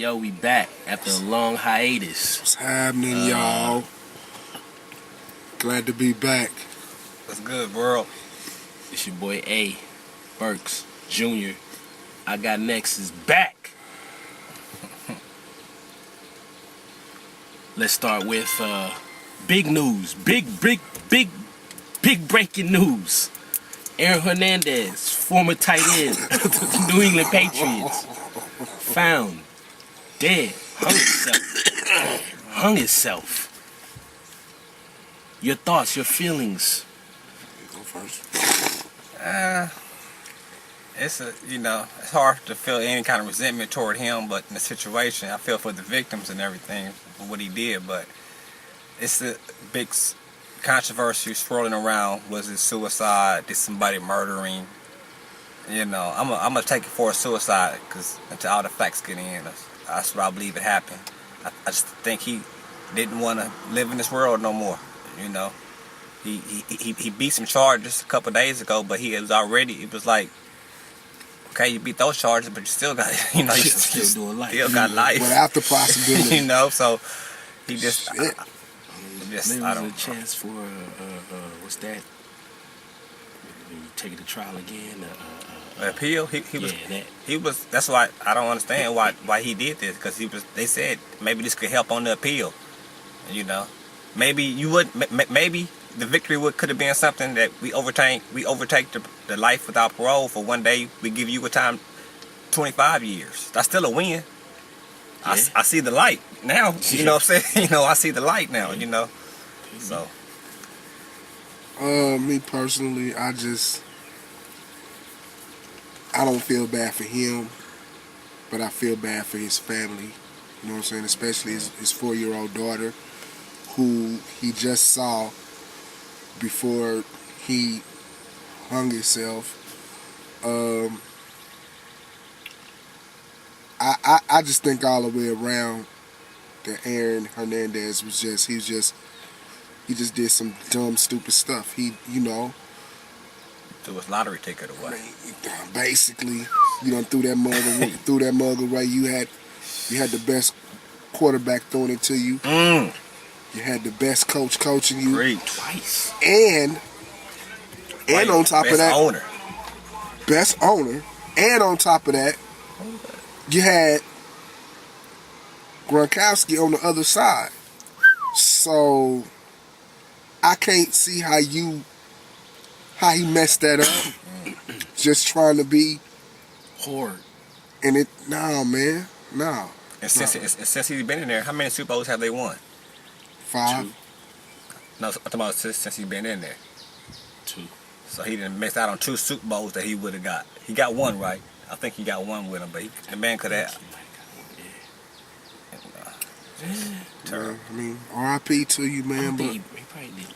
Yo, we back after a long hiatus. What's happening, y'all? Glad to be back. What's good, bro? It's your boy A. Burks Jr. I Got Next is back. Let's start with big news. Big breaking news. Aaron Hernandez, former tight end of the New England Patriots, found dead, hung himself. Your thoughts, your feelings. Go first. It's hard to feel any kind of resentment toward him, but in the situation, I feel for the victims and everything for what he did. But it's the big controversy swirling around. Was it suicide? Did somebody murdering? I'm gonna take it for a suicide because until all the facts get in, that's what I believe it happened. I just think he didn't want to live in this world no more. He beat some charges a couple days ago, but it was like, okay, you beat those charges, but you still got, you still doing life. Still got life. Without the possibility. So he just, Maybe there's a chance for, what's that? You take it to trial again? Appeal. That's why I don't understand why he did this, because they said maybe this could help on the appeal. Maybe the victory could have been something that we overtake the life without parole for one day. We give you a time 25 years. That's still a win. Yeah. I see the light now. You know what I'm saying? I see the light now. So. Me personally, I don't feel bad for him, but I feel bad for his family. You know what I'm saying? Especially his 4-year-old daughter, who he just saw before he hung himself. I just think all the way around that Aaron Hernandez he just did some dumb, stupid stuff. He threw his lottery ticket away. Basically, threw that mug away. You had the best quarterback throwing it to you. You had the best coach coaching you. Great. Twice. And on top of that, best owner. And on top of that, you had Gronkowski on the other side. So I can't see how he messed that up. Just trying to be hard. And man. And since he's been in there, how many Super Bowls have they won? 5. 2. No, I'm talking about since he's been in there. 2. So he didn't miss out on 2 Super Bowls that he would have got. He got 1, right? I think he got 1 with him, but the man could have. Yeah, I mean, R.I.P. to you, man. But he probably did.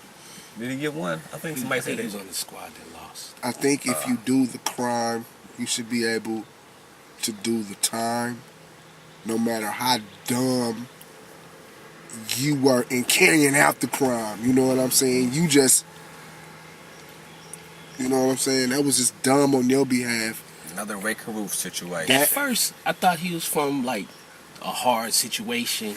Did he get 1? I think somebody said he was on the squad that lost. I think if you do the crime, you should be able to do the time, no matter how dumb you were in carrying out the crime. You know what I'm saying? You know what I'm saying? That was just dumb on your behalf. Another Ray Caruth situation. At first, I thought he was from like a hard situation.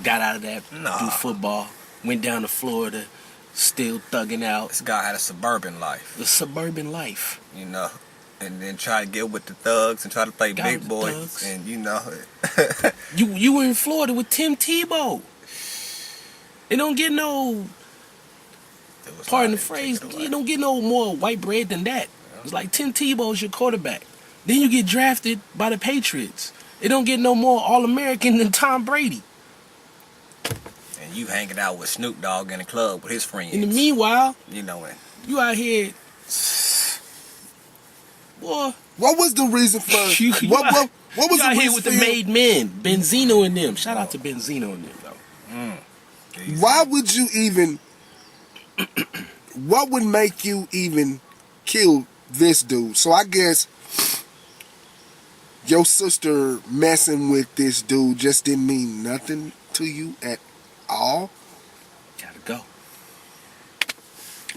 Got out of that through football. Went down to Florida, still thugging out. This guy had a suburban life. The suburban life. And then try to get with the thugs and try to play big boy. Thugs. And You were in Florida with Tim Tebow. It don't get no, pardon the phrase, you don't get no more white bread than that. It's like Tim Tebow's your quarterback. Then you get drafted by the Patriots. It don't get no more All-American than Tom Brady. And you hanging out with Snoop Dogg in the club with his friends. In the meanwhile, and you out here, boy. What was the reason for what was you out the here reason with for the made men, Benzino and them. Shout out to Benzino and them, though. Why would you even? What would make you even kill this dude? So I guess your sister messing with this dude just didn't mean nothing to you at all. Gotta go.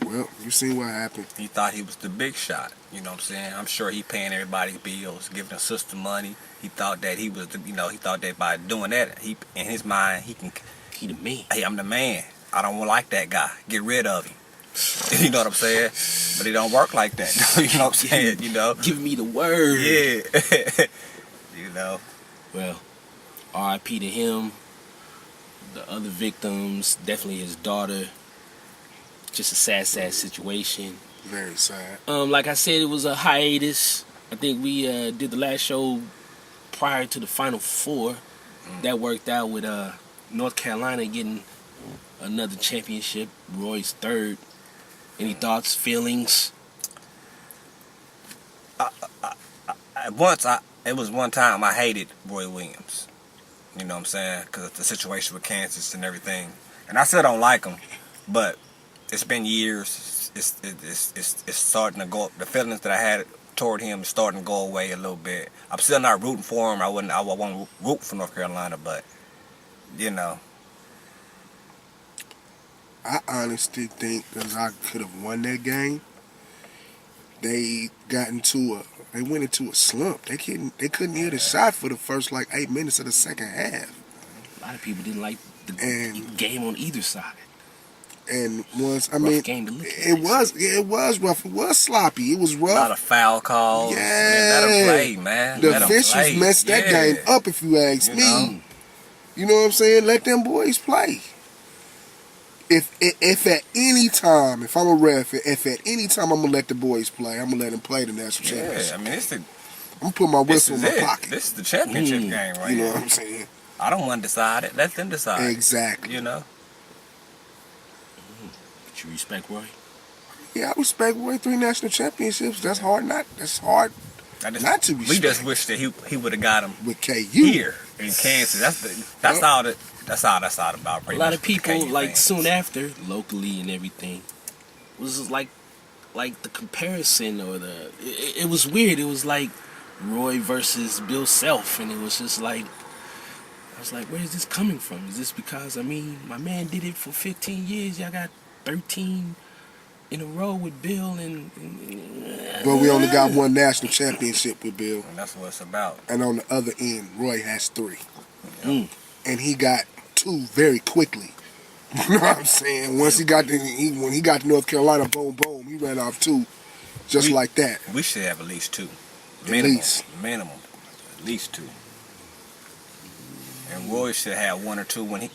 Well, you seen what happened. He thought he was the big shot. You know what I'm saying? I'm sure he paying everybody's bills, giving the sister money. He thought that he was, he thought that by doing that, he in his mind he can. He the man. Hey, I'm the man. I don't like that guy. Get rid of him. You know what I'm saying? But it don't work like that. You know what I'm saying? You know? Give me the word. Yeah. You know? Well, R.I.P. to him. The other victims, definitely his daughter. Just a sad situation. Very sad. Like I said, it was a hiatus. I think we did the last show prior to the Final Four. That worked out with North Carolina getting another championship. Roy's third. Any thoughts, feelings? It was one time I hated Roy Williams. You know what I'm saying? Because of the situation with Kansas and everything. And I still don't like him, but it's been years. It's starting to go. The feelings that I had toward him is starting to go away a little bit. I'm still not rooting for him. I won't root for North Carolina, but you know. I honestly think because I could have won that game, they went into a slump. They couldn't hit a shot for the first 8 minutes of the second half. A lot of people didn't like the game on either side. And once Game to look at. it was rough. It was sloppy. It was rough. A lot of foul calls. Yeah. Let him play, man. The Let 'em officials play. messed that game up, if you ask me. You know what I'm saying? Let them boys play. If at any time, if I'm a ref, if at any time I'm gonna let the boys play, I'm gonna let them play the national championship. Yeah, I mean, I'm gonna put my whistle in my pocket. This is the championship game right You know here. what I'm saying? I don't want to decide it. Let them decide. Exactly. You know? But you respect Roy? Yeah, I respect Roy 3 national championships. That's hard not to respect. We just wish that he would have got him With KU here in Kansas. That's all about. A lot of people soon after, locally and everything, was like the comparison or it was weird. It was like Roy versus Bill Self, and it was just like I was like, where is this coming from? Is this because my man did it for 15 years? Y'all got 13 in a row with Bill, but we only got one national championship with Bill. And that's what it's about. And on the other end, Roy has 3. And he got 2 very quickly. You know what I'm saying? Once when he got to North Carolina, boom, boom, he ran off 2 like that. We should have at least 2. Minimum. At least 2. And Roy should have 1 or 2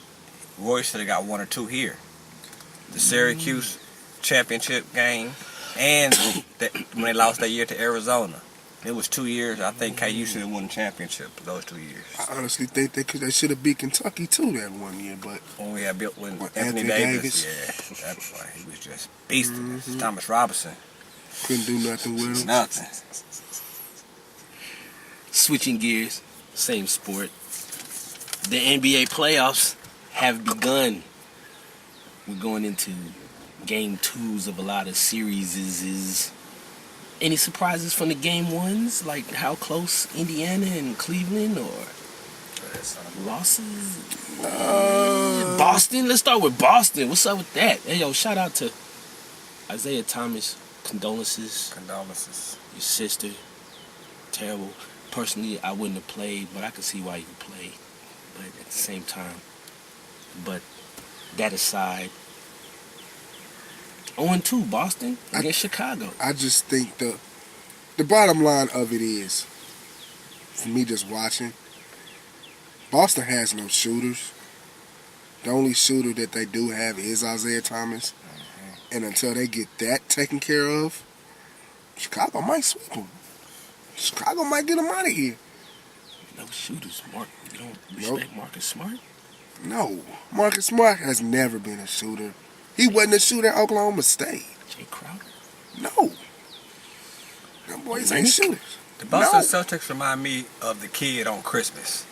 Roy should have got 1 or 2 here. The Syracuse championship game and when they lost that year to Arizona. It was 2 years. I think KU should have won the championship those 2 years. I honestly think they should have beat Kentucky too that 1 year, but when we had built with With Anthony Anthony Davis, yeah, that's why he was just beasting. Thomas Robinson, couldn't do nothing with him. nothing. switching gears, same sport. The NBA playoffs have begun. We're going into game 2s of a lot of series. Any surprises from the game 1s, like how close Indiana and Cleveland, or losses? Boston. Let's start with Boston. What's up with that? Hey, yo, shout out to Isaiah Thomas. Condolences. Your sister. Terrible. Personally, I wouldn't have played, but I could see why you played. But at the same time, but that aside, 0-2 Boston against Chicago. I just think the bottom line of it is, for me just watching, Boston has no shooters. The only shooter that they do have is Isaiah Thomas. And until they get that taken care of, Chicago might sweep them. Chicago might get them out of here. No shooters, Mark. You don't respect Marcus Smart? No. Marcus Smart has never been a shooter. He wasn't a shooter at Oklahoma State. Jay Crowder? No. Them boys ain't shooters. The Boston Celtics remind me of the kid on Christmas.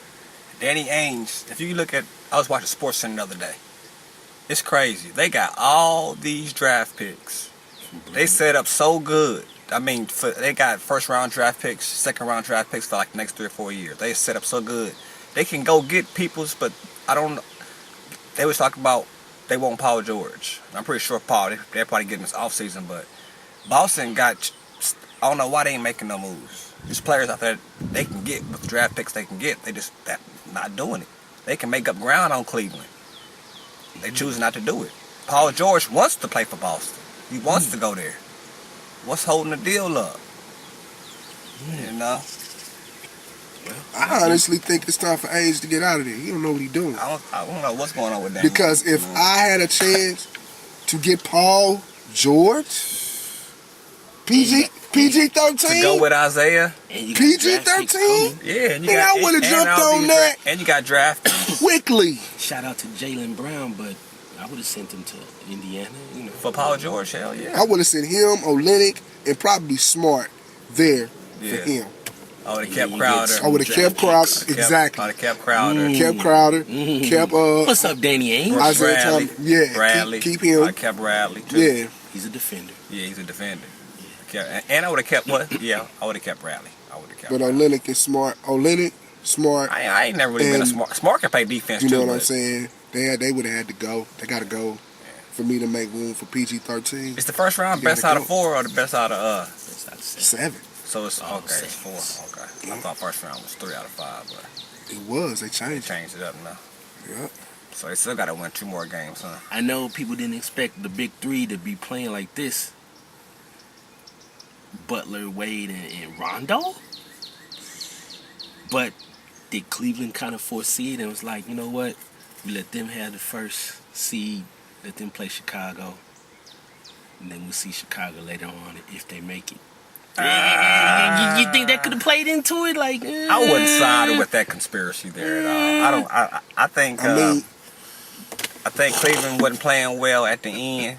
Danny Ainge. If you look at, I was watching SportsCenter the other day. It's crazy. They got all these draft picks. They set up so good. I mean, they got first round draft picks, second round draft picks for like the next 3 or 4 years. They set up so good. They can go get people's, but I don't know. They was talking about they want Paul George. I'm pretty sure they're probably getting this offseason, but Boston got, I don't know why they ain't making no moves. There's players out there they can get with draft picks they can get. They just not doing it. They can make up ground on Cleveland. They choose not to do it. Paul George wants to play for Boston. He wants to go there. What's holding the deal up? You know? I honestly think it's time for Ainge to get out of there. He don't know what he's doing. I don't know what's going on with that. Because if I had a chance to get Paul George, PG-13, to go with Isaiah, PG-13, yeah, and then I would have jumped on that and you got drafted. quickly. Shout out to Jaylen Brown, but I would have sent him to Indiana. You know, For Paul George, hell yeah. I would have sent him, Olynyk, and probably Smart there Yeah. for him. I would have kept you Crowder. I would have kept Crowder. I Exactly. would have kept Crowder. Kept Crowder. Kept What's up, Danny Ainge? Isaiah Bradley. Thomas. Yeah, Bradley. keep him. I kept Bradley too. Yeah. He's a defender. Yeah, he's a defender. And I would have kept what? Yeah, I would have kept Bradley. I would have kept. But Bradley. Olynyk is Smart. Olynyk, Smart. I ain't never really been a and- smart can play defense You too. know what but I'm saying? They would have had to go. They got to go for me to make room for PG-13. It's the first round You gotta best out go. of 4 or the best out of That's not 7. So it's Oh, okay. It's 4. six. Okay. Yeah. I thought first round was 3 out of 5, but It was. They they changed it. changed it up now. Yeah. So they still got to win 2 more games, huh? I know people didn't expect the big three to be playing like this. Butler, Wade, and Rondo. But did Cleveland kind of foresee it and was like, you know what? We let them have the first seed. Let them play Chicago. And then we'll see Chicago later on if they make it. You think that could have played into it? Like I wouldn't side with that conspiracy there at all. I don't. I think. I mean, I think Cleveland wasn't playing well at the end.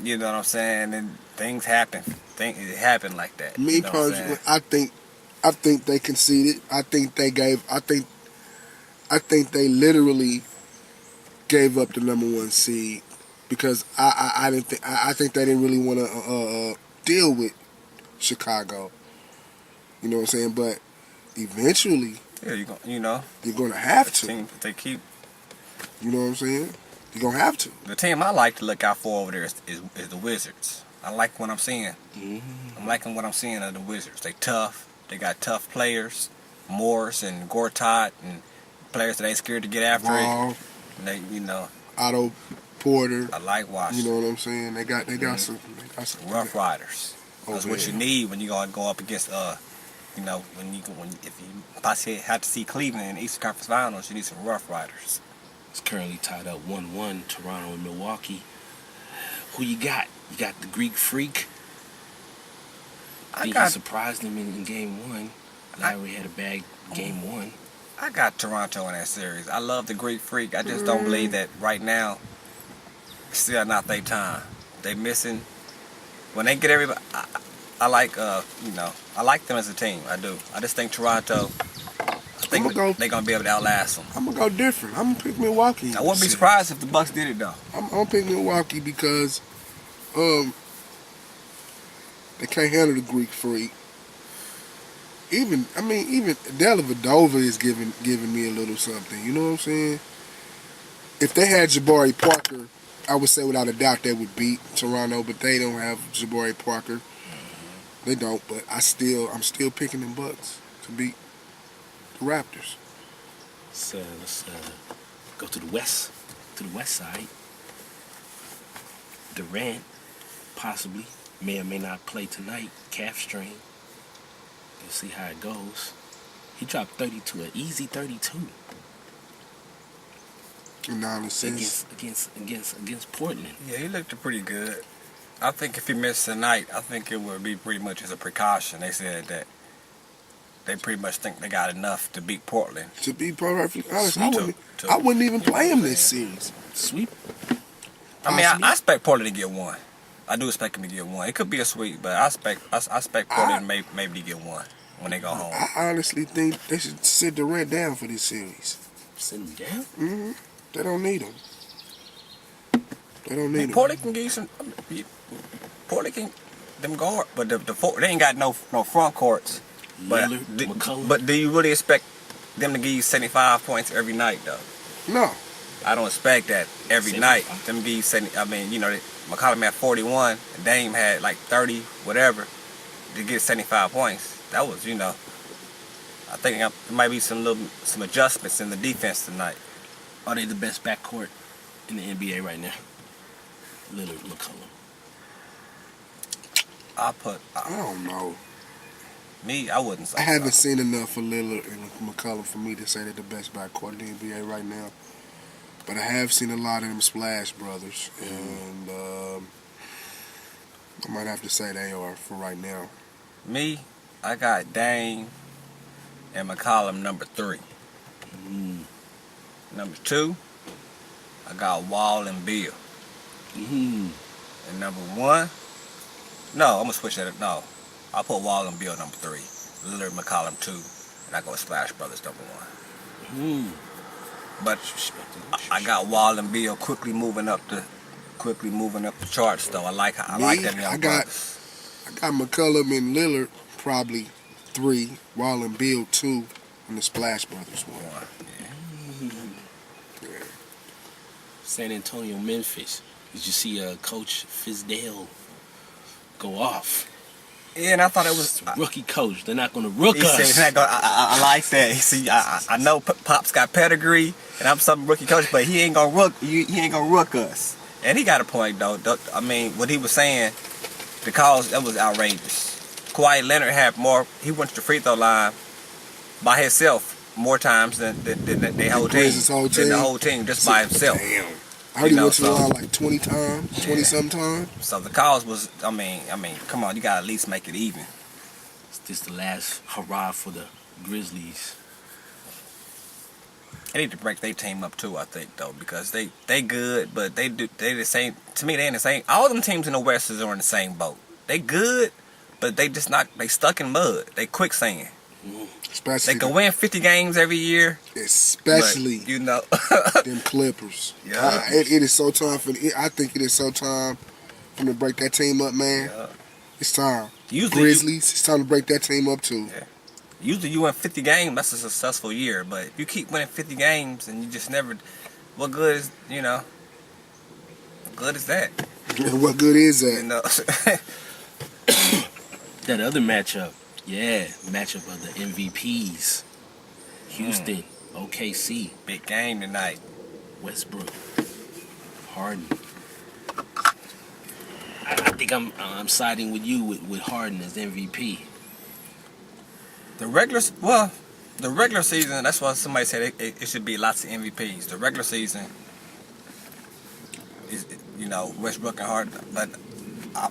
You know what I'm saying? And things happen. It happened like that. me you know what I'm personally, saying? I think they conceded. I think they literally gave up the number 1 seed because I think they didn't really want to deal with Chicago. You know what I'm saying? But eventually, Yeah, you're gonna have to. team, they keep You know what I'm saying? You're gonna have to. the team I like to look out for over there is the Wizards. I like what I'm seeing. I'm liking what I'm seeing of the Wizards. They tough. They got tough players, Morris and Gortat, and players that ain't scared to get after Wall, it. And they, Otto Porter. I like Washington. You know what I'm saying? They got some Rough Riders. That's over what there. you need when you gonna go up against if you possibly have to see Cleveland in the Eastern Conference Finals, you need some Rough Riders. it's currently tied up 1-1, Toronto and Milwaukee. Who you got? You got the Greek Freak. I think he surprised them in game 1. Lowry had a bag game 1. I got Toronto in that series. I love the Greek Freak. I just don't believe that right now. It's still not their time. They missing. When they get everybody, I like I like them as a team. I do. I just think Toronto. I think they're gonna be able to outlast them. I'm gonna go different. I'm gonna pick Milwaukee. I wouldn't be surprised if the Bucks did it though. I'm gonna pick Milwaukee because they can't handle the Greek Freak. Even Dellavedova is giving me a little something. You know what I'm saying? If they had Jabari Parker, I would say without a doubt they would beat Toronto, but they don't have Jabari Parker. They don't, but I'm still picking them Bucks to beat the Raptors. Let's go to the west side. Durant possibly may or may not play tonight. Calf strain. We'll see how it goes. He dropped 32, an easy 32 Analysis. against Portland. Yeah, he looked pretty good. I think if he missed tonight, I think it would be pretty much as a precaution. They said that they pretty much think they got enough to beat Portland. To be perfectly honest, To- I wouldn't even play him this series. Sweep. I mean, I expect Portland to get one. I do expect him to get one. It could be a sweep, but I expect Portland maybe to get one when they go home. I honestly think they should sit Durant down for this series. Send him down. Mm-hmm. They don't need him. They don't need him. Portland can give you some. Portland can them guard, but they ain't got no front courts. But Lillard, McCollum. but do you really expect them to give you 75 points every night though? No. I don't expect that every 75. night. Them be setting. I mean, you know, McCollum had 41, and Dame had like 30, whatever, to get 75 points. That was, you know, I think there might be some adjustments in the defense tonight. Are they the best backcourt in the NBA right now? Lillard, McCollum. I don't know. I wouldn't say I haven't so. seen enough of Lillard and McCollum for me to say they're the best backcourt in the NBA right now. But I have seen a lot of them Splash Brothers, and I might have to say they are for right now. I got Dame and McCollum number 3. Number 2, I got Wall and Bill. And number 1, no, I'm gonna switch that. No, I'll put Wall and Bill number 3, Lillard, McCollum 2, and I go Splash Brothers number 1. But I got Wall and Bill quickly moving up the charts though. I like them young brothers. I got McCollum and Lillard probably 3, Wall and Bill 2, and the Splash Brothers 1. Yeah. San Antonio, Memphis. Did you see Coach Fizdale go off? Yeah, and I thought it was rookie coach. They're not going to rook us. He said, I like that. See, I know Pop's got pedigree, and I'm some rookie coach, but he ain't gonna rook. He ain't gonna rook us. And he got a point though. I mean, what he was saying, because that was outrageous. Kawhi Leonard had more. He went to the free throw line by himself more times than the whole team. Than the whole team just by himself. Damn. I heard he went to the line like 20 times, 20-some times. So the cause was, I mean, come on, you gotta at least make it even. Is this the last hurrah for the Grizzlies? They need to break their team up too, I think, though, because they good, but they the same. To me, they in the same. All them teams in the West are in the same boat. They good, but they just not. They stuck in mud. They quicksand. Especially they can win 50 games every year. Especially, but, you know, them Clippers. Yeah, it is so time for. I think it is so time for them to break that team up, man. Yeah. It's time. Usually Grizzlies. It's time to break that team up too. Yeah. Usually you win 50 games, that's a successful year. But if you keep winning 50 games and you just never, what good is, you know, what good is that? What good is that? You know? That other matchup, matchup of the MVPs. Houston, OKC. Big game tonight. Westbrook, Harden. I think I'm siding with you with Harden as MVP. The regular season, that's why somebody said it should be lots of MVPs. The regular season is, you know, Westbrook and Harden. But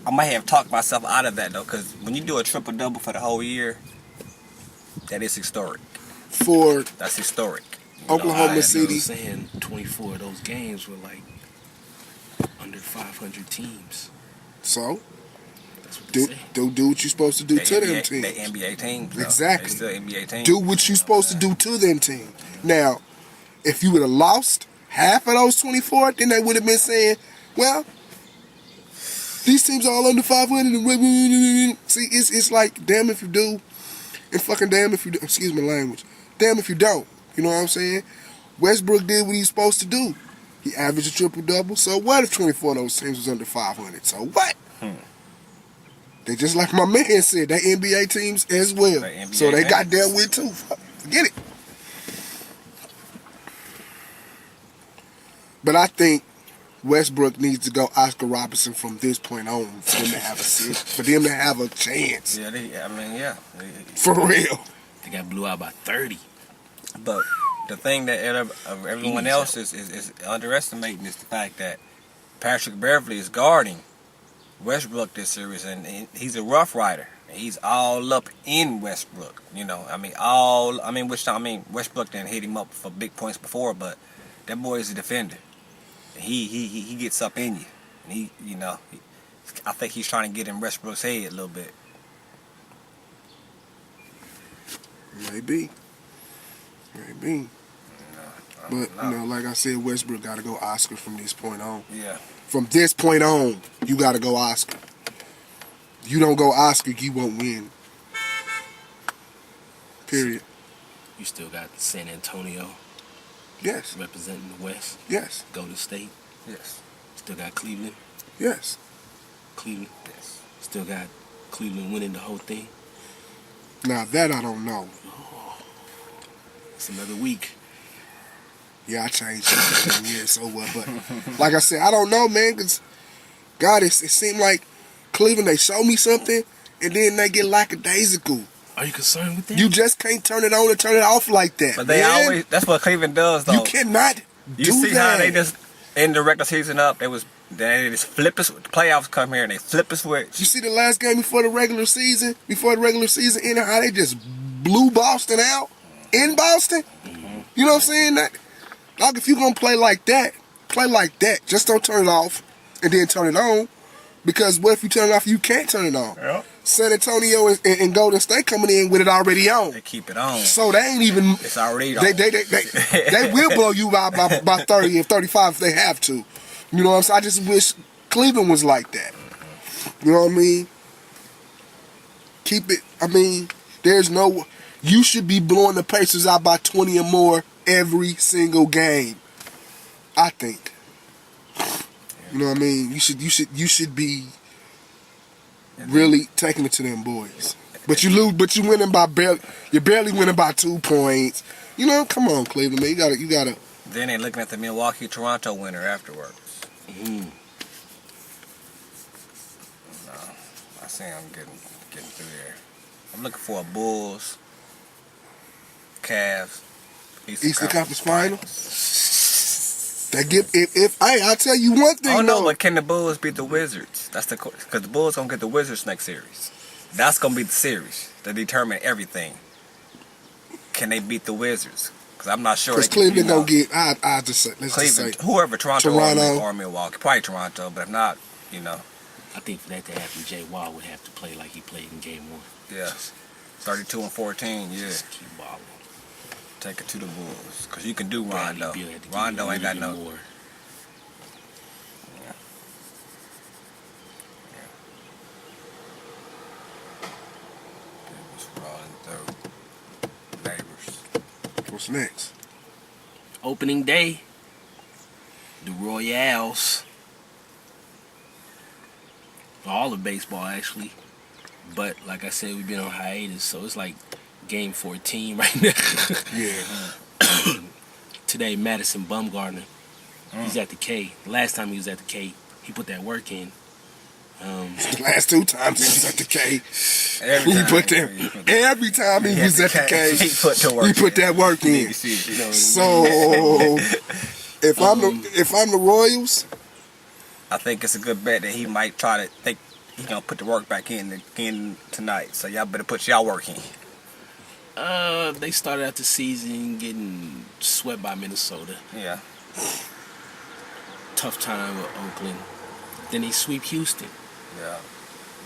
I might have talked myself out of that, though, because when you do a triple-double for the whole year, that is historic. That's historic. Oklahoma City. I'm saying 24 of those games were like under 500 teams. So? Do what you're supposed to do to them teams. They NBA teams. Exactly. They still NBA teams. Do what you're supposed to do to them teams. Now, if you would have lost half of those 24, then they would have been saying, well, these teams are all under 500. See, it's like, damn if you do, and fucking damn if you do. Excuse my language. Damn if you don't. You know what I'm saying? Westbrook did what he's supposed to do. He averaged a triple-double. So what if 24 of those teams was under 500? So what? They just like my man said, they NBA teams as well. So they got dealt with too. Forget it. But I think Westbrook needs to go Oscar Robertson from this point on for them to have a chance. Yeah, For real. They got blew out by 30. But the thing that everyone else is underestimating is the fact that Patrick Beverly is guarding Westbrook this series, and he's a rough rider. He's all up in Westbrook, you know. Westbrook didn't hit him up for big points before, but that boy is a defender. He gets up in you, and I think he's trying to get in Westbrook's head a little bit. Maybe. But like I said, Westbrook got to go Oscar from this point on. Yeah. From this point on, you got to go Oscar. You don't go Oscar, you won't win. Period. You still got San Antonio, Yes. representing the West. Yes. Golden State. Yes. Still got Cleveland. Yes. Cleveland. Yes. Still got Cleveland winning the whole thing. Now that I don't know. It's another week. Yeah, I changed it. Yeah, so what? But like I said, I don't know, man. Cause God, it seemed like Cleveland. They show me something, and then they get lackadaisical. Are you concerned with that? You just can't turn it on and turn it off like that. But they man. always, that's what Cleveland does, though. You cannot You do see that. how they just end the regular season up? They just flip the playoffs come here and they flip the switch. You see the last game before the regular season ended, how they just blew Boston out in Boston? Mm-hmm. You know what I'm saying? Like if you're going to play like that. Just don't turn it off and then turn it on. Because what if you turn it off, you can't turn it on. Yep. San Antonio and Golden State coming in with it already on. They keep it on. So they ain't even... It's already on. They will blow you by 30 and 35 if they have to. You know what I'm saying? I just wish Cleveland was like that. You know what I mean? Keep it... I mean, there's no... You should be blowing the Pacers out by 20 or more every single game. I think. You know what I mean? You should be really taking it to them boys. But you lose. But you winning by barely. You're barely winning by 2 points. You know, come on, Cleveland, man. You gotta. Then they're looking at the Milwaukee-Toronto winner afterwards. Mm. No, I see them getting through there. I'm looking for a Bulls, Cavs, Eastern Conference Finals. That give if I'll tell you one thing. Oh no, though. but can the Bulls beat the Wizards? That's because the Bulls gonna get the Wizards next series. That's gonna be the series that determine everything. Can they beat the Wizards? Because I'm not sure. Because Cleveland gonna get. I just say let's Cleveland, just say whoever, Toronto. Or Milwaukee, probably Toronto. But if not, you know. I think for that to happen, Jay Wall would have to play like he played in Game 1. Yeah, 32-14. Yeah, Just keep balling. take it to the Bulls. Because you can do Bradley Rondo. Beal had to give Rondo you a ain't got little no. bit more. what's next? Opening day, the Royals. All of baseball, actually. But like I said, we've been on hiatus, so it's like game 14 right now. Yeah. Today, Madison Bumgarner, he's at the K. Last time he was at the K, he put that work in. The last 2 times he was at the K. Every time he was at the K. He put the work. He put that work in. You know, So if I'm the Royals, I think it's a good bet that he might try to think he's gonna put the work back in again tonight. So y'all better put y'all work in. They started out the season getting swept by Minnesota. Yeah. Tough time with Oakland. Then they sweep Houston. Yeah.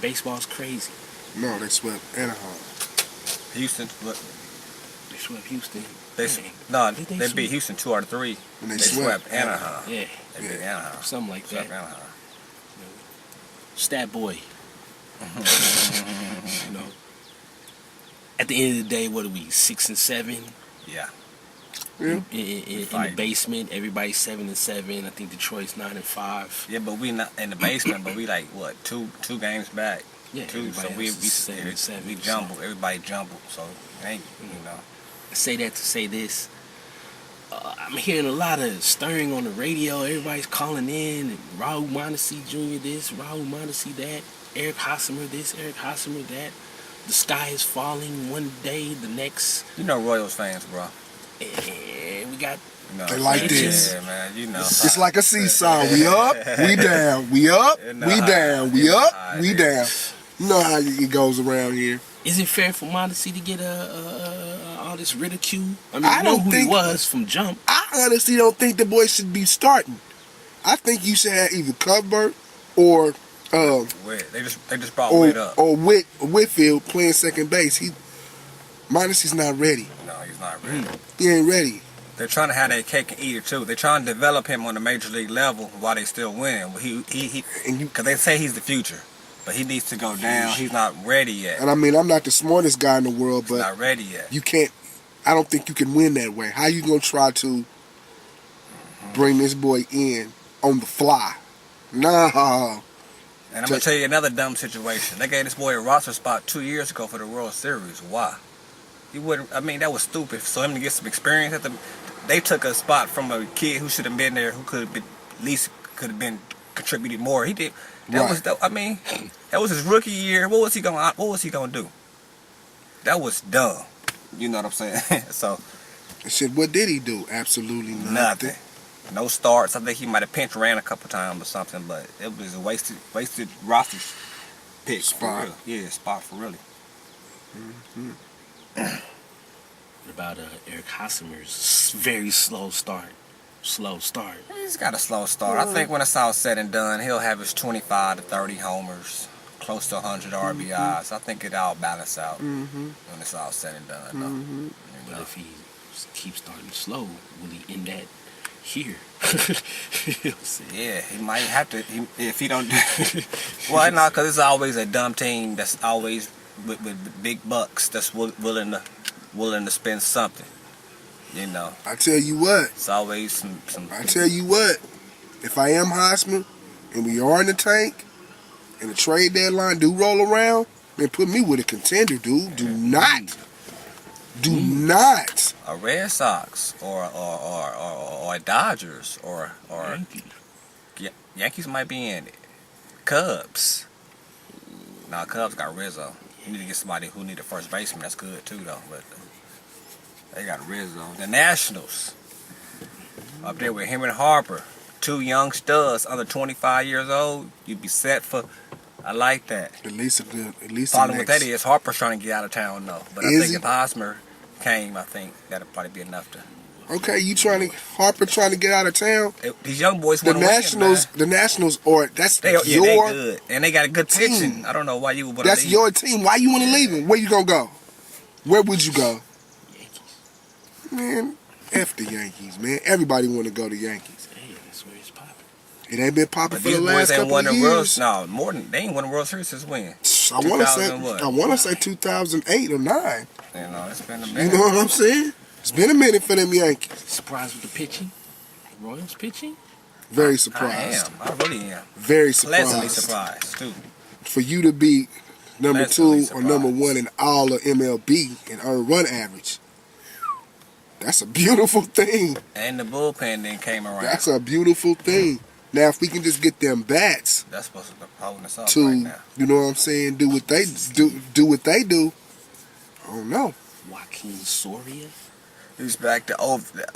Baseball's crazy. no, they swept Anaheim. Houston. What? They swept Houston. They Dang. they beat Houston 2 out of 3. And They swept Anaheim. Yeah, They beat Anaheim. something like Swept that. Anaheim. Stat boy. You know. At the end of the day, what are we? 6 and 7 Yeah. Yeah. in the basement. Everybody's 7 and 7. I think Detroit's 9 and 5. Yeah, but we not in the basement. But we like what two games back. Yeah, 2. So everybody else is 7 and 7. we jumbled. Everybody jumbled. So ain't you know. I say that to say this. I'm hearing a lot of stirring on the radio. Everybody's calling in. And Raul Mondesi Jr. this, Raul Mondesi that. Eric Hosmer this, Eric Hosmer that. The sky is falling one day, the next. You know Royals fans, bro. And we got. You know, They like yeah, this. Yeah, man. You know. It's like a seesaw. We up, we down. We up, we down. We up, we down. You know how it goes around here. Is it fair for Mondesi to get all this ridicule? I mean, I you know don't who think- he was from jump. I honestly don't think the boy should be starting. I think you should have either Cuthbert or They just brought Witt up. Whitfield playing second base. Mondesi's not ready. No, he's not ready. He ain't ready. They're trying to have that cake and eat it too. They're trying to develop him on the major league level while they still winning. Because they say he's the future, but he needs to go down. He's not ready yet. And I mean, I'm not the smartest guy in the world, He's but not ready yet. you can't. I don't think you can win that way. How you gonna try to bring this boy in on the fly. No. And I'm gonna tell you another dumb situation. They gave this boy a roster spot 2 years ago for the World Series. Why? He wouldn't. I mean, that was stupid. So him to get some experience at they took a spot from a kid who should have been there, who could have been at least could have been contributed more. He did. I mean, that was his rookie year. What was he gonna do? That was dumb. You know what I'm saying? So. Shit, what did he do? Absolutely nothing. No starts. I think he might have pinch ran a couple times or something, but it was a wasted roster pick. Spot. For real. Yeah, spot for really. Mm-hmm. What about Eric Hosmer's very slow start? He's got a slow start. I think when it's all said and done, he'll have his 25 to 30 homers, close to 100 RBIs. I think it all balance out when it's all said and done. But if he keeps starting slow, will he end that here? Yeah, he might have to if he don't. Well, no, because it's always a dumb team that's always with big bucks that's willing to spend something. You know. I tell you what. It's always some. I tell you what. If I am Hosmer and we are in the tank and the trade deadline do roll around, man, put me with a contender, dude. Do not. A Red Sox or a Dodgers or Yankees might be in it. Cubs. Now Cubs got Rizzo. You need to get somebody who need a first baseman. That's good too, though. But they got Rizzo. The Nationals up there with him and Harper, 2 young studs under 25 years old. You'd be set for. I like that. At least problem with that is Harper's trying to get out of town though. But I think if Hosmer came, I think that'll probably be enough to. Okay, Harper trying to get out of town. These young boys want to win. The Nationals are they good and they got a good pitching. I don't know why you would want to leave. That's your team. Why you want to leave them? Where you gonna go? Where would you go? Yankees. Man, F the Yankees, man. Everybody want to go to Yankees. Hey, that's where it's popping. It ain't been popping for the last couple of years. They ain't won the World Series since when? I want to say 2008 or 9. You know, it's been a minute. You know what I'm saying? It's been a minute for them Yankees. Surprised with the pitching? Royals pitching? Very surprised. I really am. Very surprised. Pleasantly surprised, too. For you to be number 2 or number 1 in all of MLB and earn run average. That's a beautiful thing. And the bullpen then came around. That's a beautiful thing. Now, if we can just get them bats, that's what's holding us up to, right now. You know what I'm saying? Do what they do. I don't know. Joaquin Soria. He's back to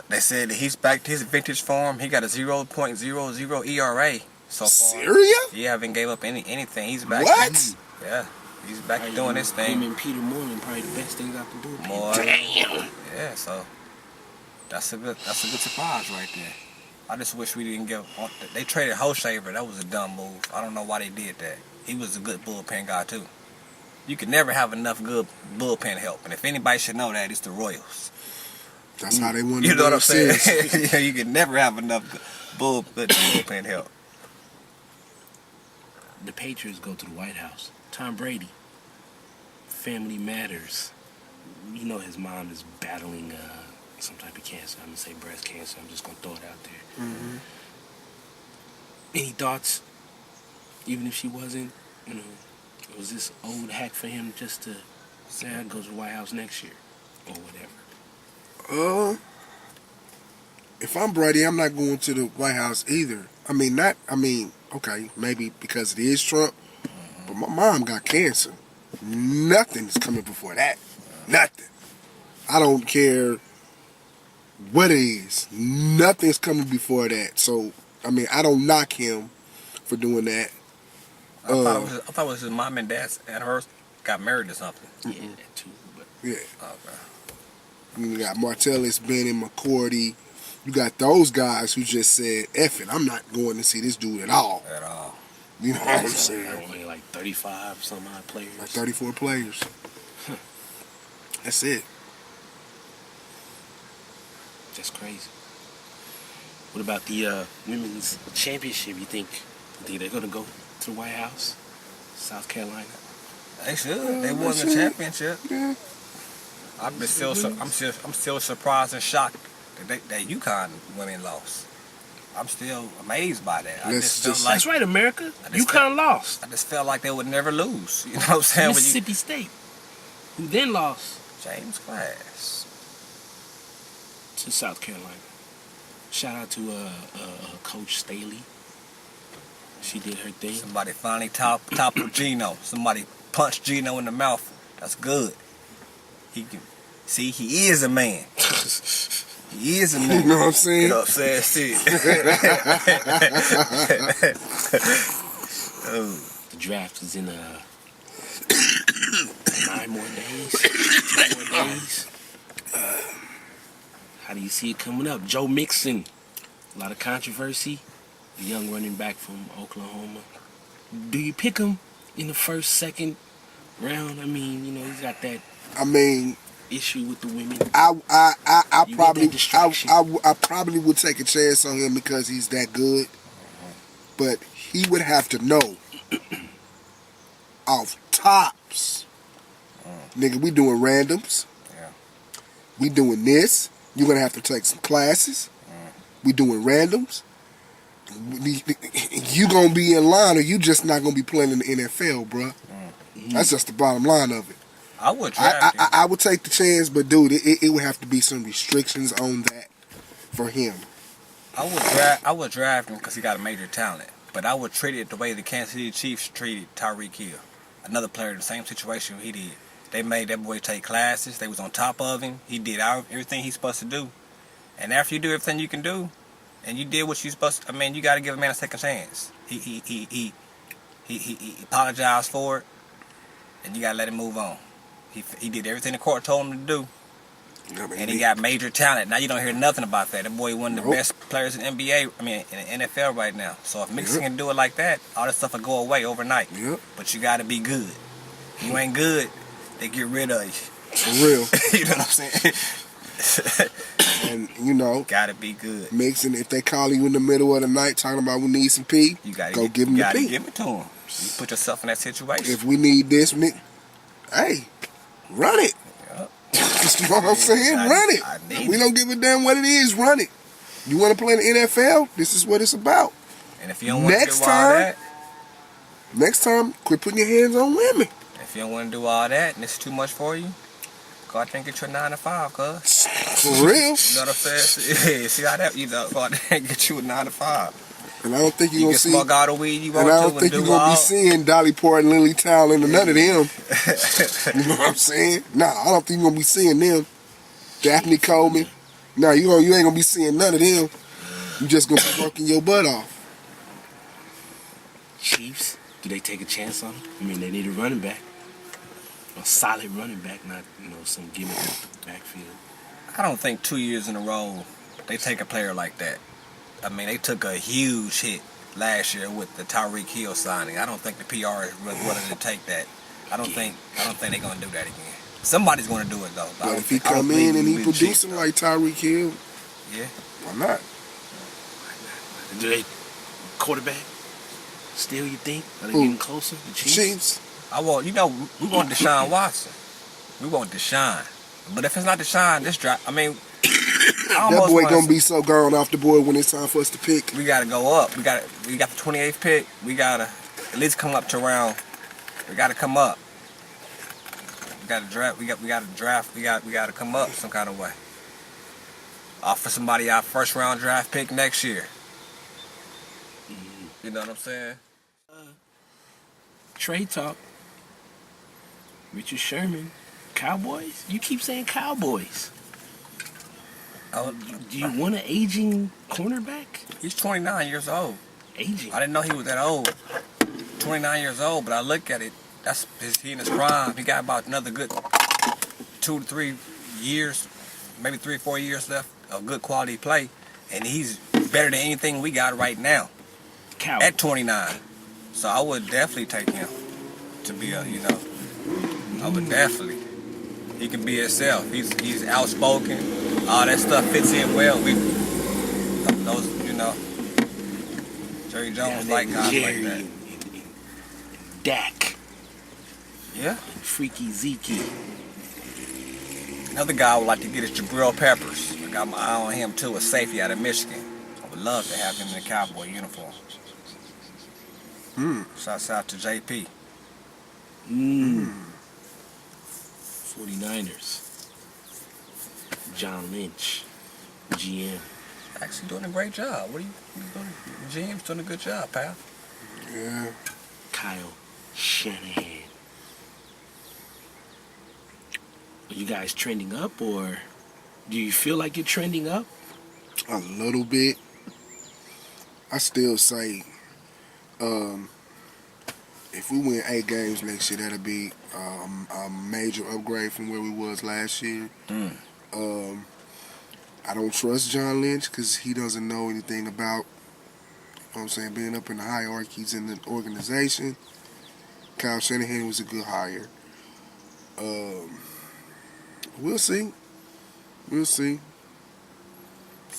They said he's back to his vintage form. He got a 0.00 ERA so far. Serious? He haven't gave up anything. He's back. What? Yeah, he's back to doing his thing. Him and Peter Moore probably the best things I can do. Damn. Yeah, so that's a good surprise right there. I just wish we didn't give. They traded Holshaver. That was a dumb move. I don't know why they did that. He was a good bullpen guy too. You can never have enough good bullpen help, and if anybody should know that, it's the Royals. That's how they won the You know what I'm saying? Series. Yeah, you can never have enough good bullpen help. The Patriots go to the White House. Tom Brady. Family matters. You know his mom is battling some type of cancer. I'm going to say breast cancer. I'm just going to throw it out there. Mm-hmm. Any thoughts? Even if she wasn't, was this old hack for him just to say I'd go to the White House next year or whatever? If I'm Brady, I'm not going to the White House either. Okay, maybe because it is Trump, but my mom got cancer. Nothing's coming before that. Nothing. I don't care what it is. Nothing's coming before that. So, I don't knock him for doing that. I thought it was his mom and dad and hers got married or something. Yeah, that too. But Yeah. Okay. You got Martellus, Benning, McCourty. You got those guys who just said, F it, I'm not going to see this dude at all. At all. You know what I'm saying? Only like 35 some odd players. Like 34 players. That's it. That's crazy. What about the women's championship? You think they're gonna go to the White House, South Carolina? They should. They won the championship. Yeah. I'm still surprised and shocked that UConn women lost. I'm still amazed by that. I Let's just felt just- like That's right, America. I just UConn lost. I just felt like they would never lose. You know what I'm saying? When you- Mississippi State, who then lost James Class. to South Carolina. Shout out to Coach Staley. She did her thing. Somebody finally toppled Gino. Somebody punched Gino in the mouth. That's good. He can see he is a man. He is a You man. know what I'm saying? You know what I'm saying? Oh. The draft is in 9 more days. 10 more days. How do you see it coming up? Joe Mixon. A lot of controversy. The young running back from Oklahoma. Do you pick him in the first, second round? I mean, you know, he's got that I mean, issue with the women. I You get probably that distraction. I probably would take a chance on him because he's that good. But he would have to know off tops. Nigga, we doing randoms. Yeah. We doing this. You're gonna have to take some classes. We doing randoms. You gonna be in line, or you just not gonna be playing in the NFL, bruh. That's just the bottom line of it. I would draft him. I would take the chance, but dude, it would have to be some restrictions on that for him. I would draft him because he got a major talent. But I would treat it the way the Kansas City Chiefs treated Tyreek Hill. Another player in the same situation he did. They made that boy take classes. They was on top of him. He did everything he's supposed to do. And after you do everything you can do, and you did what you supposed to, I mean, you got to give a man a second chance. He apologized for it, and you got to let him move on. He did everything the court told him to do. I mean, And he got major talent. Now you don't hear nothing about that. That boy one of the best players in NBA, I mean in the NFL right now. So if Mixon can do it like that, all this stuff will go away overnight. Yep. But you gotta be good. If you ain't good, they get rid of you. for real. You know what I'm saying? And you know, Gotta be good. Mixon, if they call you in the middle of the night talking about we need some pee, You gotta go give them the pee. give it to him. You put yourself in that situation. If we need this, hey, run it. Yup. You know what I'm saying? Run it. I need We it. don't give a damn what it is. Run it. You want to play in the NFL? This is what it's about. And if you don't want to Next do all time- that, Next time, quit putting your hands on women. if you don't want to do all that, and it's too much for you, go out there and get your 9 to 5, cuz. For real. You know what I'm saying? Yeah, see how that, go out there and get you a 9 to 5. And I don't think you're You going can to see. smoke all the weed you want And I to don't think and you're do going to all. be seeing Dolly Parton, Lily Tomlin, and none of them. You know what I'm saying? Nah, I don't think you're going to be seeing them. Daphne Coleman. Nah, you ain't going to be seeing none of them. You just going to be working your butt off. Chiefs, do they take a chance on him? I mean, they need a running back. A solid running back, not, you know, some gimmick out the backfield. I don't think 2 years in a row they take a player like that. I mean, they took a huge hit last year with the Tyreek Hill signing. I don't think the PR is really willing to take that. I don't think they're gonna do that again. Somebody's gonna do it though. But if he come in and he producing like Tyreek Hill, yeah, why not? Do they quarterback? Still, you think? Are they Who? getting closer? The Chiefs? Chiefs. we want Deshaun Watson. We want Deshaun. But if it's not Deshaun, this drop. I mean, That boy gonna be so gone off the board when it's time for us to pick. We gotta go up. We got the 28th pick. We gotta at least come up to round. We gotta come up. We gotta draft. We gotta draft. We gotta come up some kind of way. Offer somebody our first round draft pick next year. You know what I'm saying? Trade talk. Richard Sherman. Cowboys? You keep saying Cowboys. Do you want an aging cornerback? He's 29 years old. Aging. I didn't know he was that old. 29 years old, but I look at it. He in his prime. He got about another good 2 to 3 years, maybe 3 or 4 years left of good quality play, and he's better than anything we got right now Cowboys. at 29. So I would definitely take him to be a, I would definitely. He can be himself. He's outspoken. All that stuff fits in well. Jerry Jones like guys like Jerry that. and Dak. Yeah. And Freaky Zeke. Another guy I would like to get is Jabril Peppers. I got my eye on him too, a safety out of Michigan. I would love to have him in a Cowboy uniform. Shouts out to JP. 49ers. John Lynch, GM. Actually doing a great job. What are you doing? GM's doing a good job, pal. Yeah. Kyle Shanahan. Are you guys trending up, or do you feel like you're trending up? A little bit. I still say, if we win 8 games next year, that'll be a major upgrade from where we was last year. I don't trust John Lynch because he doesn't know anything about, being up in the hierarchies in the organization. Kyle Shanahan was a good hire. We'll see. We'll see.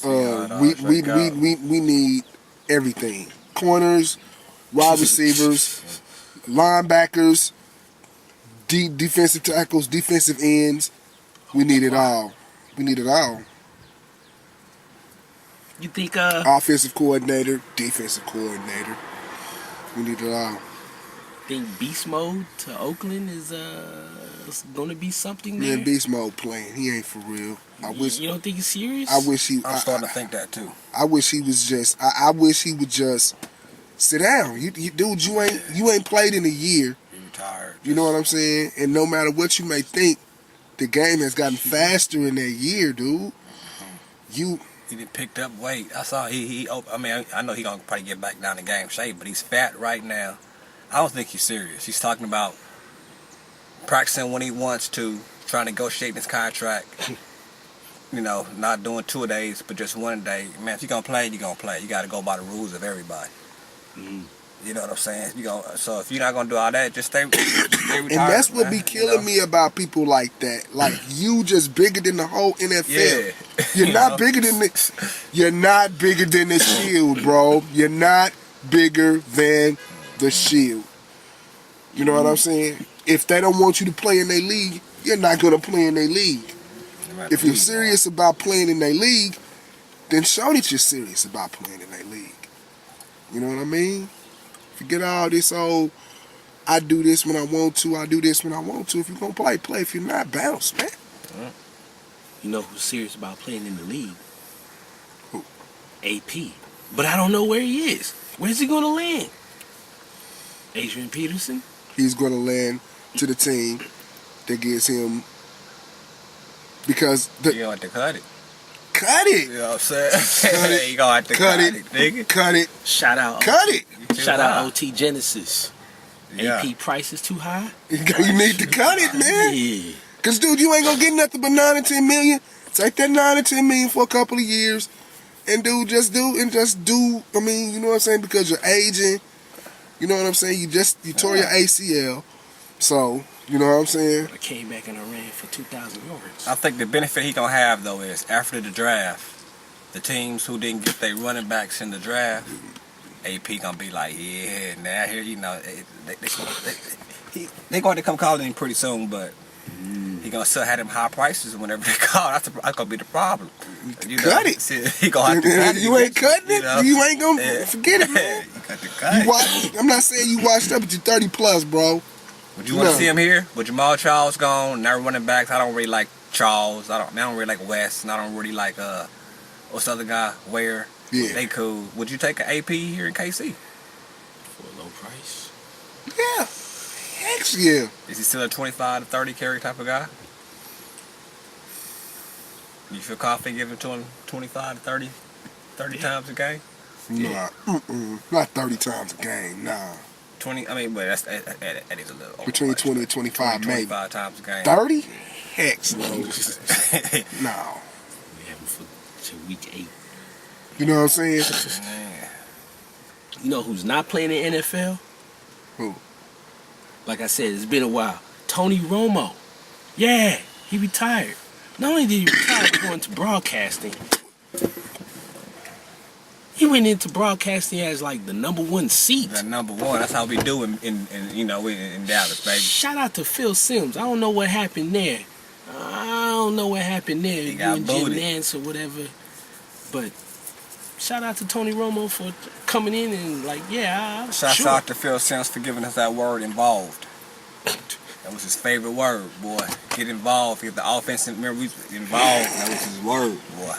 We need everything: corners, wide receivers, linebackers, defensive tackles, defensive ends. We need it all. We need it all. You think offensive coordinator, defensive coordinator. We need it all. Think beast mode to Oakland is gonna be something there? Man, beast mode playing. He ain't for real. You don't think he's serious? I wish he. I'm starting to think that too. I wish he was just. I wish he would just sit down. You dude, you ain't played in a year. He retired. You know what I'm saying? And no matter what you may think, the game has gotten faster in that year, dude. He done picked up weight. I saw I know he gonna probably get back down to game shape, but he's fat right now. I don't think he's serious. He's talking about practicing when he wants to, trying to negotiate his contract. Not doing 2 days, but just 1 day. Man, if you're gonna play, you're gonna play. You gotta go by the rules of everybody. You know what I'm saying? So if you're not gonna do all that, just stay retired. And that's what be killing me about people like that. Like, you just bigger than the whole NFL. Yeah. You're not bigger than you're not bigger than the shield, bro. You're not bigger than the shield. You know what I'm saying? If they don't want you to play in their league, you're not gonna play in their league. If you're serious about playing in their league, then show that you're serious about playing in their league. You know what I mean? Forget all this I do this when I want to, I do this when I want to. If you're going to play. If you're not, bounce, man. You know who's serious about playing in the league? Who? AP. But I don't know where he is. Where's he going to land? Adrian Peterson? He's going to land to the team that gets him, because you're going to have to cut it. Cut it. You know what I'm saying? You're going to have to cut it, nigga. Cut it. Shout out. Cut it. Shout out OT Genesis. Yeah. AP price is too high? You need to cut it, man. Yeah. Because, dude, you ain't going to get nothing but 9 or 10 million. Take that 9 or 10 million for a couple of years. And, dude, just do. I mean, you know what I'm saying? Because you're aging. You know what I'm saying? You tore your ACL. So, you know what I'm saying? I came back and I ran for 2,000 yards. I think the benefit he gonna have though is after the draft, the teams who didn't get their running backs in the draft, AP gonna be like, yeah, now here they going to come calling him pretty soon, but he gonna still have them high prices whenever they call. That's gonna be the problem. Cut it. He gonna have to cut it. You ain't cutting it. You ain't gonna forget it, man. You got to cut it. I'm not saying you washed up, but you're 30 plus, bro. Would you want to see him here? With Jamal Charles gone, now running backs, I don't really like Charles. I don't really like West, and I don't really like what's the other guy? Ware. Yeah. They cool. Would you take an AP here in KC? For a low price? Yeah. Heck yeah. Is he still a 25 to 30 carry type of guy? You feel confident giving to him 25 to 30 times a game? Nah, not 30 times a game, nah. 20, I mean, but that is a little Between 20 and 25, maybe. 25 times a game. 30? Heck no. No. We have him to week 8. You know what I'm saying? Man. You know who's not playing in the NFL? Who? Like I said, it's been a while. Tony Romo. Yeah, he retired. Not only did he retire, he went into broadcasting. He went into broadcasting as like the #1 seat. The #1. That's how we do in Dallas, baby. Shout out to Phil Simms. I don't know what happened there. He got doing Jim booted. Nance or whatever. But shout out to Tony Romo for coming in and like, yeah, Shouts sure. out to Phil Sims for giving us that word involved. That was his favorite word, boy. Get involved. Get the offensive memories involved. That was his word, boy.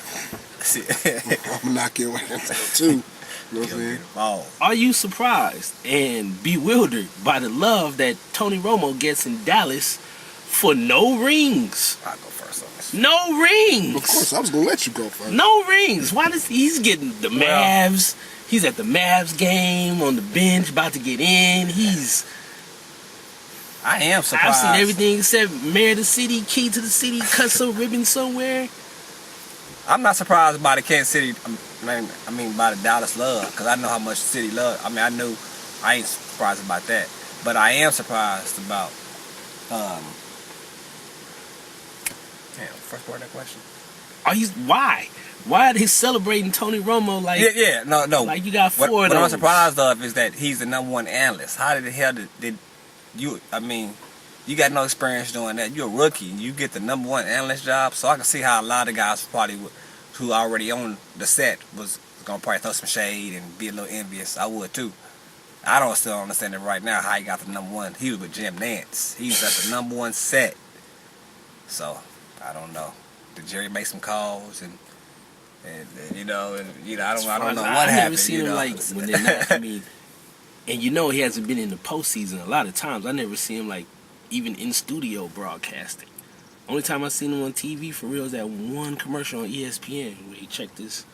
I'm gonna knock your ass too. You know what I'm Get saying? involved. Are you surprised and bewildered by the love that Tony Romo gets in Dallas for no rings? I'll go first on this. No rings. Of course, I was gonna let you go first. No rings. Why does he's getting the Mavs? He's at the Mavs game on the bench, about to get in. I am I've surprised. seen everything except mayor of the city, key to the city, cut some ribbon somewhere. I'm not surprised by the Kansas City. I mean, by the Dallas love, because I know how much the city love. I mean, I ain't surprised about that, but I am surprised about. First part of that question. Are you why? Why are they celebrating Tony Romo like? No. Like you got four What of those. I'm surprised of is that he's the #1 analyst. How the hell did you? I mean, you got no experience doing that. You're a rookie. You get the #1 analyst job, so I can see how a lot of guys probably who already on the set was gonna probably throw some shade and be a little envious. I would too. I don't still understand it right now how he got the #1. He was with Jim Nance. He was at the #1 set. So I don't know. Did Jerry make some calls and I don't know what I've happened. never seen him like when they're not. I mean, and he hasn't been in the postseason a lot of times. I never see him like even in studio broadcasting. Only time I seen him on TV for real is that one commercial on ESPN where he checked this.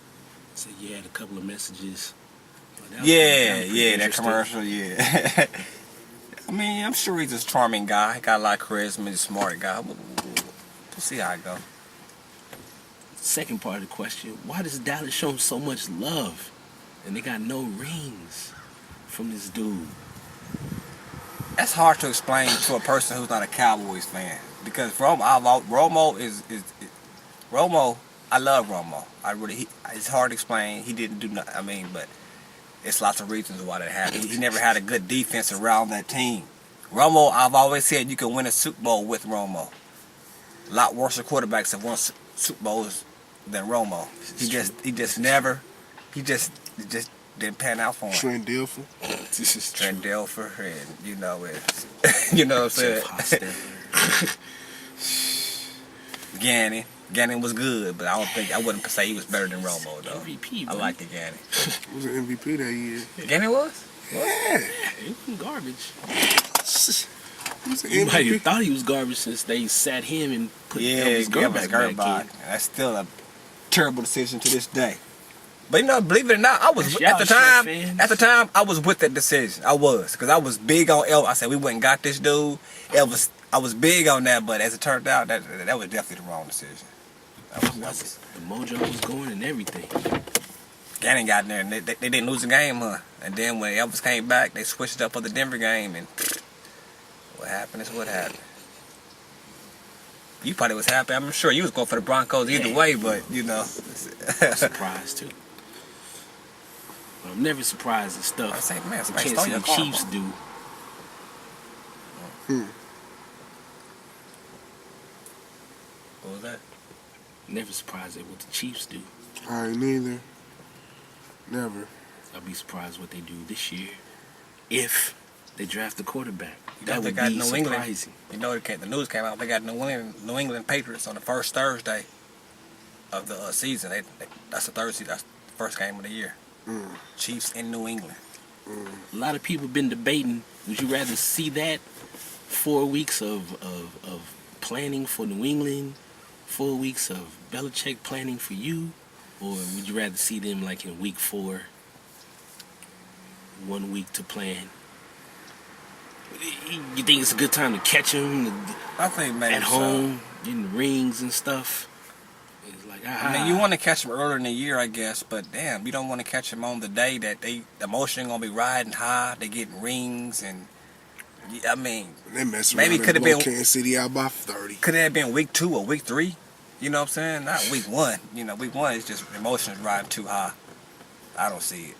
Said he had a couple of messages. That was pretty that interesting. commercial, yeah. I mean, I'm sure he's a charming guy. He got a lot of charisma. He's a smart guy. We'll see how it goes. Second part of the question: why does Dallas show him so much love, and they got no rings from this dude? That's hard to explain to a person who's not a Cowboys fan because Romo is Romo. I love Romo. It's hard to explain. He didn't do nothing. I mean, but it's lots of reasons why that happened. He never had a good defense around that team. Romo, I've always said you can win a Super Bowl with Romo. A lot worse quarterbacks have won Super Bowls than Romo. He just didn't pan out for him. Trent Dilfer. This is Trent Dilfer, and you know what I'm saying. Gannon was good, but I wouldn't say he was better than Romo though. MVP, I like the Gannon. He was an MVP that year. Gannon was? Yeah. He was garbage. He was an You might have MVP. thought he was garbage since they sat him and put Yeah, Elvis Gerbach back in. That's still a terrible decision to this day. But believe it or not, I was Y'all at the Shrek time. fans. At the time, I was with that decision. I was because I was big on Elvis. I said we went and got this dude. Elvis. I was big on that, but as it turned out, that was definitely the wrong decision. That was The mojo was going and everything. Gannon got in there and they didn't lose the game, huh? And then when Elvis came back, they switched up for the Denver game, and what happened is what happened. You probably was happy. I'm sure you was going for the Broncos either way, but Surprised too. But I'm never surprised at stuff I say, man, the somebody Kansas stole your City car. Chiefs do. What was that? Never surprised at what the Chiefs do. I ain't neither. Never. I'll be surprised what they do this year if they draft a quarterback. You That know, they would got be New England. surprising. The news came out. They got New England Patriots on the first Thursday of the season. That's the Thursday. That's the first game of the year. Chiefs in New England. A lot of people have been debating, would you rather see that 4 weeks of planning for New England, 4 weeks of Belichick planning for you, or would you rather see them like in week 4, 1 week to plan? You think it's a good time to catch them I think maybe at home, getting rings and stuff? It's like, I mean, you want to catch them earlier in the year, I guess, but damn, you don't want to catch them on the day that the emotion gonna be riding high. They getting rings, and I mean, They messed Maybe around could and have blow been- Kansas City out by 30. could it have been week 2 or week 3? You know what I'm saying? Not week 1. Week 1 is just emotions riding too high. I don't see it.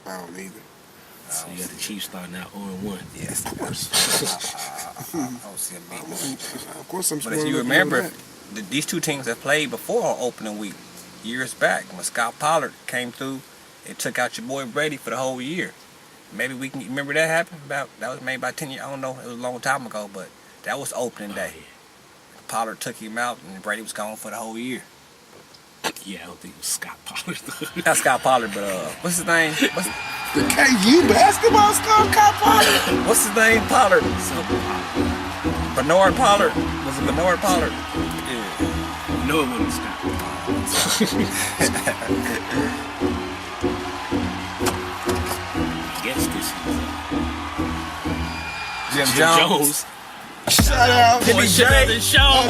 I don't either. So you got the Chiefs starting out 0-1. Yes, Of course. I don't see them beating them. Of course I'm But as spoiled you up remember, with these two teams have played before on opening week. years back when Scott Pollard came through and took out your boy Brady for the whole year. Maybe we can remember that happened that was maybe about 10 years. I don't know. It was a long time ago, but that was opening day. Pollard took him out and Brady was gone for the whole year. Yeah, I don't think it was Scott Pollard. Not Scott Pollard, but what's his name? The KU basketball star, Scott Pollard. What's his name? Pollard. Bernard Pollard. Was it Bernard Pollard? Yeah. No, it wasn't Scott Pollard. I guess this is Jim Jones. Shout out. Timmy J. The show.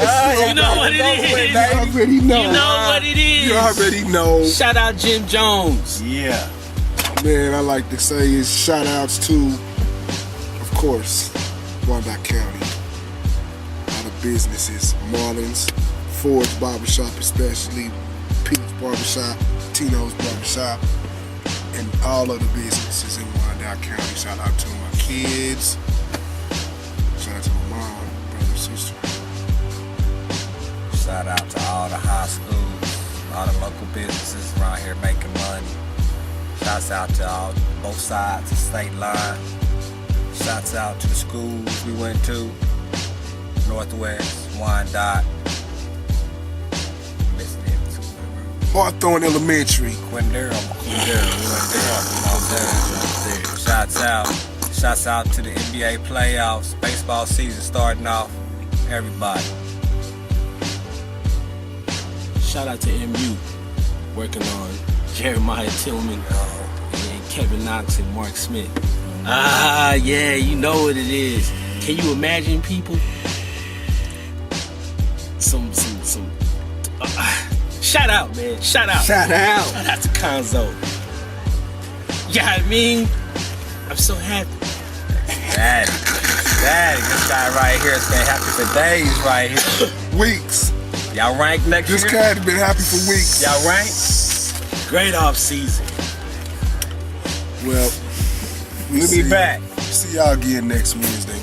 You know what it is. You already know. You know what it is. You already know. Shout out Jim Jones. Yeah. Man, I like to say is shout outs to, of course, Wyandotte County. All the businesses, Marlins, Ford's Barbershop especially, Pete's Barbershop, Tino's Barbershop, and all of the businesses in Wyandotte County. Shout out to my kids. Shout out to my mom, brother, sister. Shout out to all the high schools, all the local businesses around here making money. Shouts out to both sides of the state line. Shouts out to the schools we went to. Northwest, Wyandotte, Hawthorne Elementary. Quindaro. We went there. Shouts out to the NBA playoffs, baseball season starting off. Everybody. Shout out to MU working on Jeremiah Tillman and Kevin Knox and Mark Smith. Ah, yeah, you know what it is. Can you imagine, people? Shout out, man. Shout out. Shout out. Shout out to Konzo. Yeah, I mean, I'm so happy. Daddy, this guy right here has been happy for days right here. Weeks. Y'all ranked next This year? cat has been happy for weeks. Y'all ranked? Great off season. Well, We'll be back. See y'all again next Wednesday.